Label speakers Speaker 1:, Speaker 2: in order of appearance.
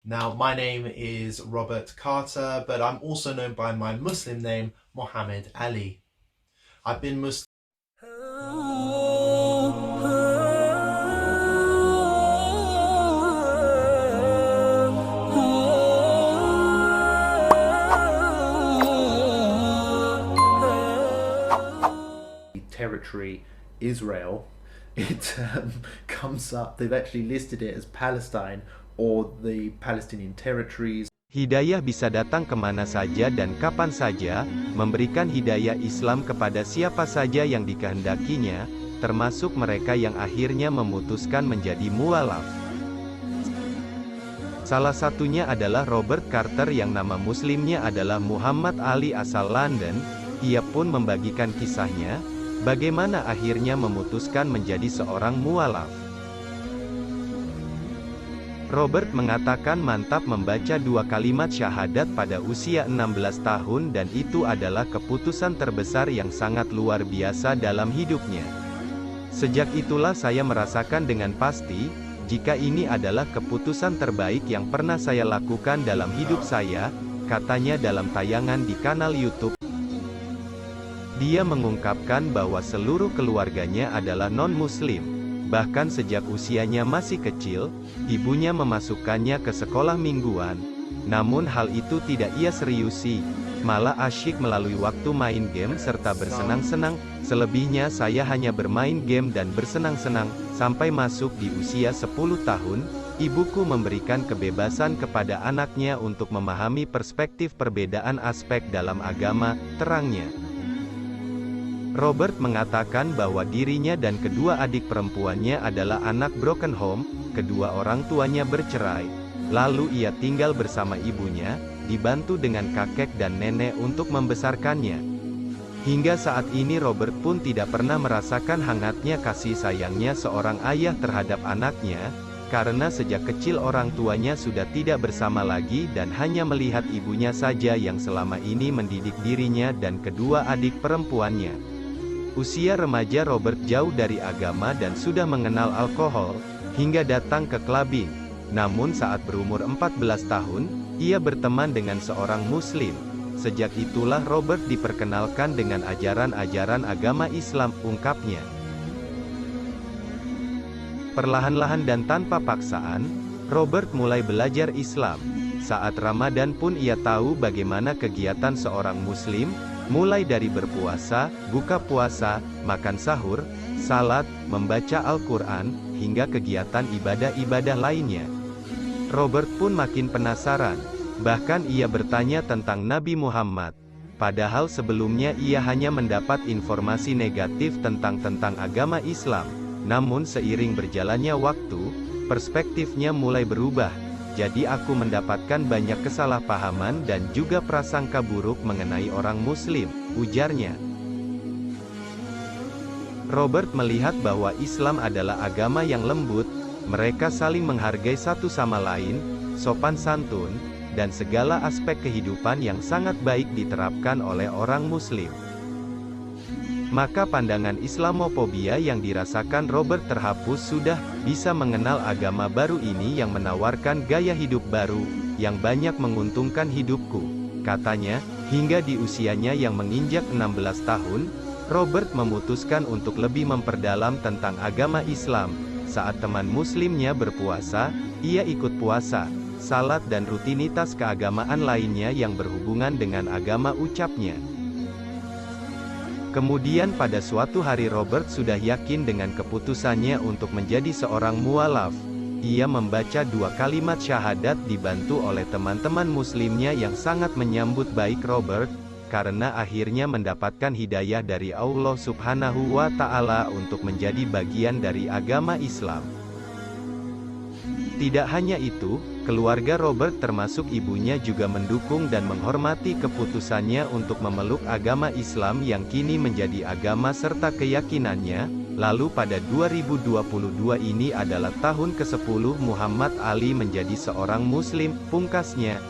Speaker 1: Now, my name is Robert Carter, but I'm also known by my Muslim name, Muhammad Ali. I've been Muslim. Territory, Israel, it comes up, they've actually listed it as Palestine or the Palestinian territories.
Speaker 2: Hidayah bisa datang kemana saja dan kapan saja, memberikan hidayah Islam kepada siapa saja yang dikehendakinya, termasuk mereka yang akhirnya memutuskan menjadi mualaf. Salah satunya adalah Robert Carter yang nama muslimnya adalah Muhammad Ali asal London. Ia pun membagikan kisahnya, bagaimana akhirnya memutuskan menjadi seorang mualaf. Robert mengatakan mantap membaca 2 kalimat syahadat pada usia 16 tahun dan itu adalah keputusan terbesar yang sangat luar biasa dalam hidupnya. Sejak itulah saya merasakan dengan pasti, jika ini adalah keputusan terbaik yang pernah saya lakukan dalam hidup saya, katanya dalam tayangan di kanal YouTube. Dia mengungkapkan bahwa seluruh keluarganya adalah non-muslim. Bahkan sejak usianya masih kecil, ibunya memasukkannya ke sekolah mingguan. Namun hal itu tidak ia seriusi, malah asyik melalui waktu main game serta bersenang-senang. Selebihnya saya hanya bermain game dan bersenang-senang. Sampai masuk di usia 10 tahun, ibuku memberikan kebebasan kepada anaknya untuk memahami perspektif perbedaan aspek dalam agama, terangnya. Robert mengatakan bahwa dirinya dan kedua adik perempuannya adalah anak broken home, kedua orang tuanya bercerai, lalu ia tinggal bersama ibunya, dibantu dengan kakek dan nenek untuk membesarkannya. Hingga saat ini Robert pun tidak pernah merasakan hangatnya kasih sayangnya seorang ayah terhadap anaknya, karena sejak kecil orang tuanya sudah tidak bersama lagi dan hanya melihat ibunya saja yang selama ini mendidik dirinya dan kedua adik perempuannya. Usia remaja Robert jauh dari agama dan sudah mengenal alkohol, hingga datang ke clubbing. Namun saat berumur 14 tahun, ia berteman dengan seorang muslim. Sejak itulah Robert diperkenalkan dengan ajaran-ajaran agama Islam, ungkapnya. Perlahan-lahan dan tanpa paksaan, Robert mulai belajar Islam. Saat Ramadan pun ia tahu bagaimana kegiatan seorang muslim, mulai dari berpuasa, buka puasa, makan sahur, salat, membaca Al-Quran, hingga kegiatan ibadah-ibadah lainnya. Robert pun makin penasaran, bahkan ia bertanya tentang Nabi Muhammad. Padahal sebelumnya ia hanya mendapat informasi negatif tentang agama Islam. Namun seiring berjalannya waktu, perspektifnya mulai berubah. Jadi aku mendapatkan banyak kesalahpahaman dan juga prasangka buruk mengenai orang muslim, ujarnya. Robert melihat bahwa Islam adalah agama yang lembut, mereka saling menghargai satu sama lain, sopan santun, dan segala aspek kehidupan yang sangat baik diterapkan oleh orang muslim. Maka pandangan Islamofobia yang dirasakan Robert terhapus, sudah bisa mengenal agama baru ini yang menawarkan gaya hidup baru, yang banyak menguntungkan hidupku. Katanya, hingga di usianya yang menginjak 16 tahun, Robert memutuskan untuk lebih memperdalam tentang agama Islam. Saat teman muslimnya berpuasa, ia ikut puasa, salat dan rutinitas keagamaan lainnya yang berhubungan dengan agama, ucapnya. Kemudian pada suatu hari Robert sudah yakin dengan keputusannya untuk menjadi seorang mualaf. Ia membaca 2 kalimat syahadat dibantu oleh teman-teman muslimnya yang sangat menyambut baik Robert, karena akhirnya mendapatkan hidayah dari Allah Subhanahu wa Ta'ala untuk menjadi bagian dari agama Islam. Tidak hanya itu, keluarga Robert termasuk ibunya juga mendukung dan menghormati keputusannya untuk memeluk agama Islam yang kini menjadi agama serta keyakinannya. Lalu pada 2022 ini adalah tahun ke-10 Muhammad Ali menjadi seorang muslim, pungkasnya.